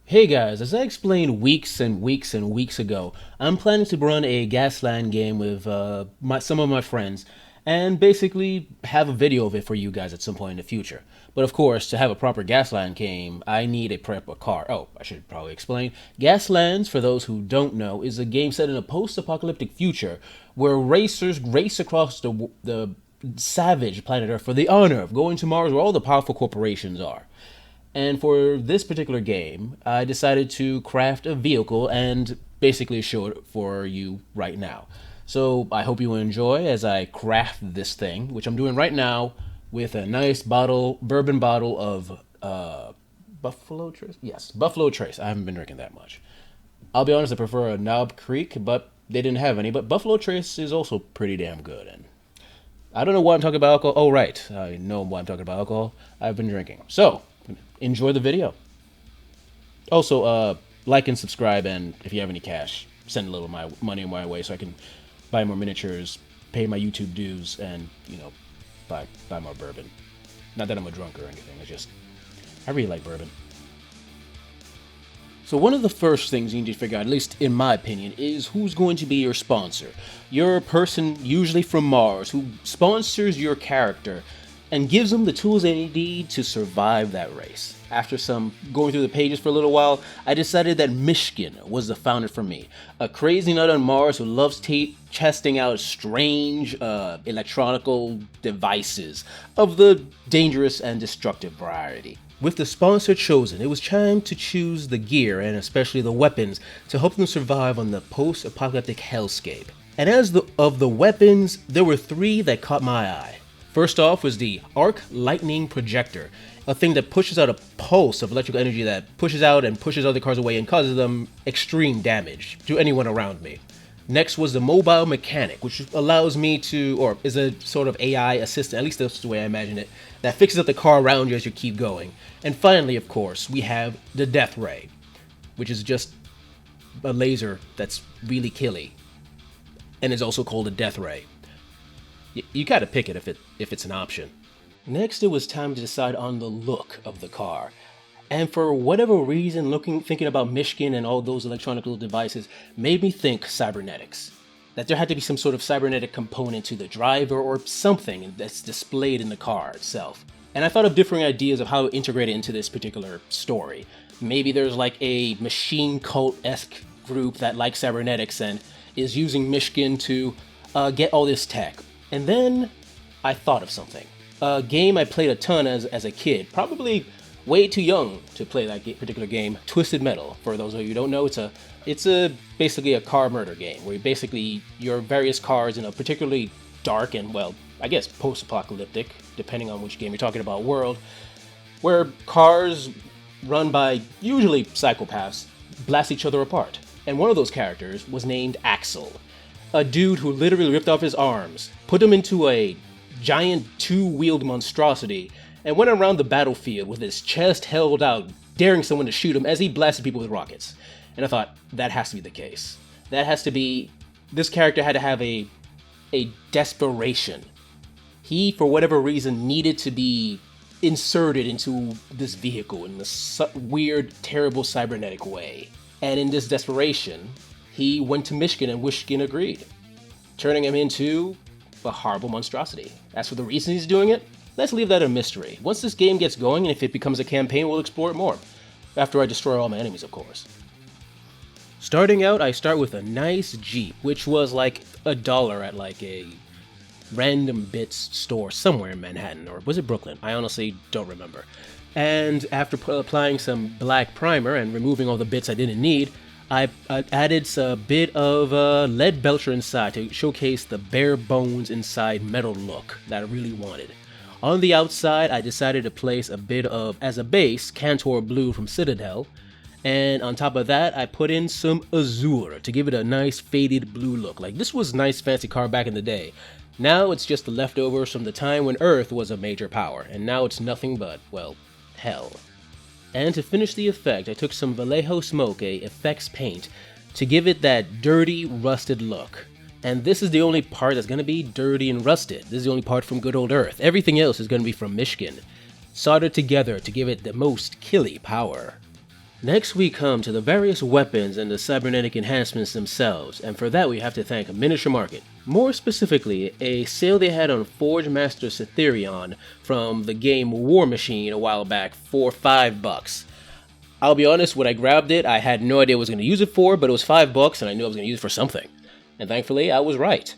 Hey guys, as I explained weeks and weeks and weeks ago, I'm planning to run a Gasland game with some of my friends and basically have a video of it for you guys at some point in the future. But of course, to have a proper Gasland game, I need a proper car. Oh, I should probably explain. Gaslands, for those who don't know, is a game set in a post-apocalyptic future where racers race across the savage planet Earth for the honor of going to Mars where all the powerful corporations are. And for this particular game, I decided to craft a vehicle and basically show it for you right now. So I hope you enjoy as I craft this thing, which I'm doing right now with a nice bourbon bottle of Buffalo Trace. Yes, Buffalo Trace. I haven't been drinking that much. I'll be honest, I prefer a Knob Creek, but they didn't have any. But Buffalo Trace is also pretty damn good. And I don't know why I'm talking about alcohol. Oh, right. I know why I'm talking about alcohol. I've been drinking. So enjoy the video. Also, like and subscribe, and if you have any cash, send a little money my way so I can buy more miniatures, pay my YouTube dues, and buy more bourbon. Not that I'm a drunk or anything. It's just I really like bourbon. So one of the first things you need to figure out, at least in my opinion, is who's going to be your sponsor. You're a person usually from Mars who sponsors your character and gives them the tools they need to survive that race. After some going through the pages for a little while, I decided that Mishkin was the founder for me. A crazy nut on Mars who loves testing out strange electronical devices of the dangerous and destructive variety. With the sponsor chosen, it was time to choose the gear and especially the weapons to help them survive on the post-apocalyptic hellscape. And of the weapons, there were three that caught my eye. First off was the Arc Lightning Projector, a thing that pushes out a pulse of electrical energy that pushes out and pushes other cars away and causes them extreme damage to anyone around me. Next was the Mobile Mechanic, which allows me to, or is a sort of AI assistant, at least that's the way I imagine it, that fixes up the car around you as you keep going. And finally, of course, we have the Death Ray, which is just a laser that's really killy, and is also called a Death Ray. You gotta pick it if it's an option. Next, it was time to decide on the look of the car. And for whatever reason, thinking about Mishkin and all those electronic little devices made me think cybernetics. That there had to be some sort of cybernetic component to the driver or something that's displayed in the car itself. And I thought of different ideas of how to integrate it into this particular story. Maybe there's like a machine cult-esque group that likes cybernetics and is using Mishkin to get all this tech. And then I thought of something. A game I played a ton as a kid, probably way too young to play that particular game, Twisted Metal. For those of you who don't know, it's basically a car murder game where your various cars in a particularly dark and, well, I guess post-apocalyptic, depending on which game you're talking about, world, where cars run by usually psychopaths blast each other apart. And one of those characters was named Axel, a dude who literally ripped off his arms, put him into a giant two-wheeled monstrosity, and went around the battlefield with his chest held out, daring someone to shoot him as he blasted people with rockets. And I thought, that has to be the case. This character had to have a desperation. He, for whatever reason, needed to be inserted into this vehicle in this weird, terrible cybernetic way. And in this desperation, he went to Mishkin and Wishkin agreed, turning him into a horrible monstrosity. As for the reason he's doing it, let's leave that a mystery. Once this game gets going, and if it becomes a campaign, we'll explore it more. After I destroy all my enemies, of course. Starting out, I start with a nice Jeep, which was like $1 at like a random bits store somewhere in Manhattan, or was it Brooklyn? I honestly don't remember. And after applying some black primer and removing all the bits I didn't need, I added a bit of lead belcher inside to showcase the bare bones inside metal look that I really wanted. On the outside, I decided to place a bit of, as a base, Cantor Blue from Citadel, and on top of that, I put in some Azure to give it a nice faded blue look. Like, this was a nice fancy car back in the day. Now it's just the leftovers from the time when Earth was a major power, and now it's nothing but, well, hell. And to finish the effect, I took some Vallejo Smoke, a effects paint, to give it that dirty, rusted look. And this is the only part that's going to be dirty and rusted. This is the only part from good old Earth. Everything else is going to be from Mishkin, soldered together to give it the most killy power. Next we come to the various weapons and the cybernetic enhancements themselves, and for that we have to thank Miniature Market. More specifically, a sale they had on Forge Master Cytherion from the game War Machine a while back for $5. I'll be honest, when I grabbed it, I had no idea what I was going to use it for, but it was $5 and I knew I was going to use it for something. And thankfully, I was right.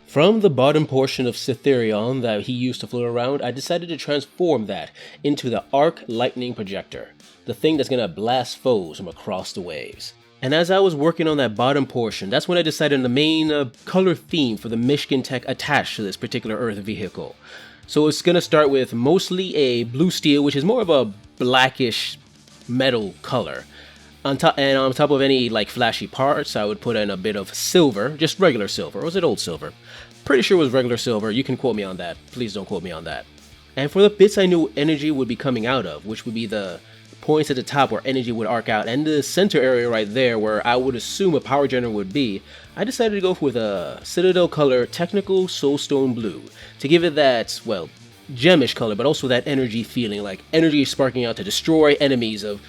From the bottom portion of Cytherion that he used to float around, I decided to transform that into the Arc Lightning Projector, the thing that's going to blast foes from across the waves. And as I was working on that bottom portion, that's when I decided on the main color theme for the Michigan tech attached to this particular Earth vehicle. So it's going to start with mostly a blue steel, which is more of a blackish metal color. On top of any like flashy parts, I would put in a bit of silver, just regular silver. Or was it old silver? Pretty sure it was regular silver. You can quote me on that. Please don't quote me on that. And for the bits I knew energy would be coming out of, which would be the points at the top where energy would arc out, and the center area right there where I would assume a power generator would be, I decided to go with a Citadel color Technical Soulstone Blue to give it that, well, gemish color, but also that energy feeling, like energy sparking out to destroy enemies of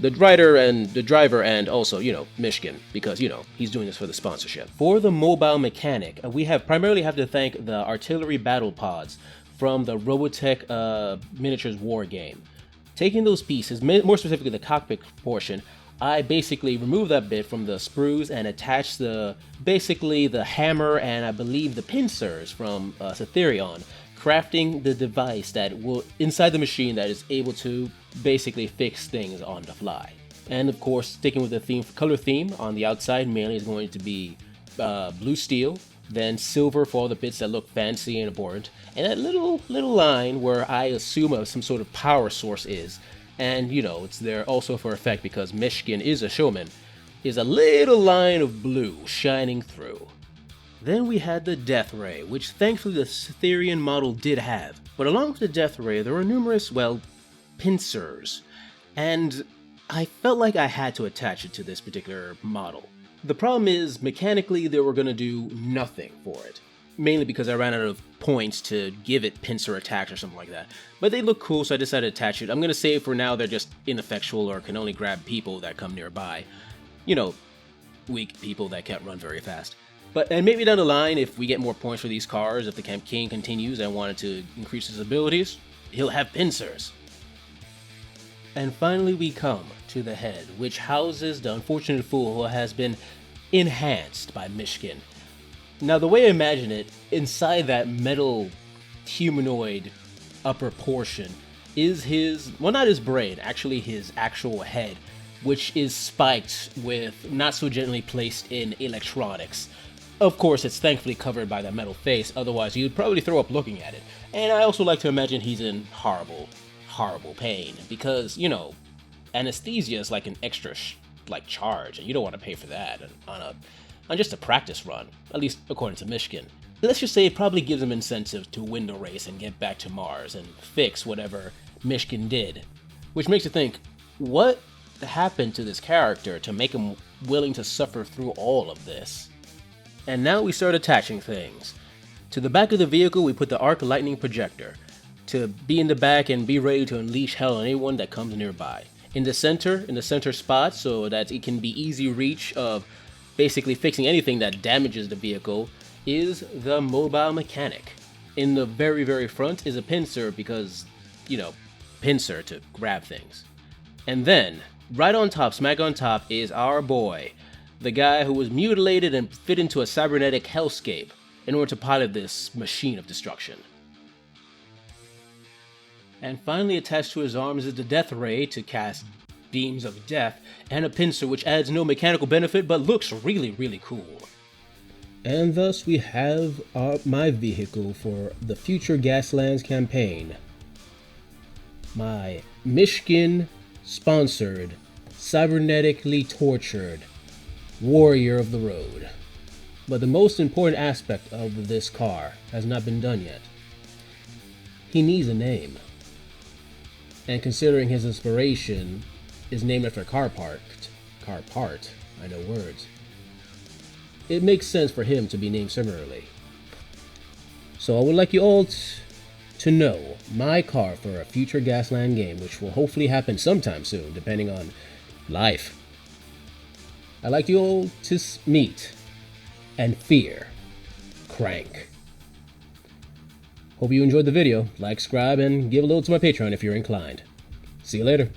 the driver and also, Michigan, because, he's doing this for the sponsorship. For the mobile mechanic, we primarily have to thank the artillery battle pods from the Robotech miniatures war game. Taking those pieces, more specifically the cockpit portion, I basically removed that bit from the sprues and attached basically the hammer and I believe the pincers from Cytherion, crafting the device that will inside the machine that is able to basically fix things on the fly. And of course, sticking with the color theme on the outside mainly is going to be blue steel, then silver for all the bits that look fancy and important, and that little line where I assume some sort of power source is, and it's there also for effect because Michigan is a showman, is a little line of blue shining through. Then we had the Death Ray, which thankfully the Cytherian model did have. But along with the Death Ray, there were numerous, pincers. And I felt like I had to attach it to this particular model. The problem is, mechanically, they were going to do nothing for it. Mainly because I ran out of points to give it pincer attacks or something like that. But they look cool, so I decided to attach it. I'm going to say for now they're just ineffectual or can only grab people that come nearby. Weak people that can't run very fast. And maybe down the line, if we get more points for these cars, if the campaign continues and wanted to increase his abilities, he'll have pincers. And finally we come to the head, which houses the unfortunate fool who has been enhanced by Michigan. Now the way I imagine it, inside that metal humanoid upper portion is not his brain, actually his actual head, which is spiked with not so gently placed in electronics. Of course, it's thankfully covered by the metal face, otherwise you'd probably throw up looking at it. And I also like to imagine he's in horrible, horrible pain, because, anesthesia is like an extra, charge, and you don't want to pay for that on just a practice run, at least according to Michigan. Let's just say it probably gives him incentive to win the race and get back to Mars and fix whatever Michigan did. Which makes you think, what happened to this character to make him willing to suffer through all of this? And now we start attaching things. To the back of the vehicle, we put the Arc Lightning Projector to be in the back and be ready to unleash hell on anyone that comes nearby. In the center spot, so that it can be easy reach of basically fixing anything that damages the vehicle, is the mobile mechanic. In the very, very front is a pincer because, pincer to grab things. And then, right on top, smack on top, is our boy, the guy who was mutilated and fit into a cybernetic hellscape in order to pilot this machine of destruction. And finally attached to his arms is the Death Ray to cast beams of death, and a pincer which adds no mechanical benefit but looks really, really cool. And thus we have my vehicle for the future Gaslands campaign. My Michigan-sponsored, cybernetically tortured warrior of the road. But the most important aspect of this car has not been done yet. He needs a name. And considering his inspiration is named after a car part, I know words, it makes sense for him to be named similarly. So I would like you all to know my car for a future Gasland game, which will hopefully happen sometime soon, depending on life. I'd like you all to meet and fear Crank. Hope you enjoyed the video. Like, subscribe, and give a little to my Patreon if you're inclined. See you later.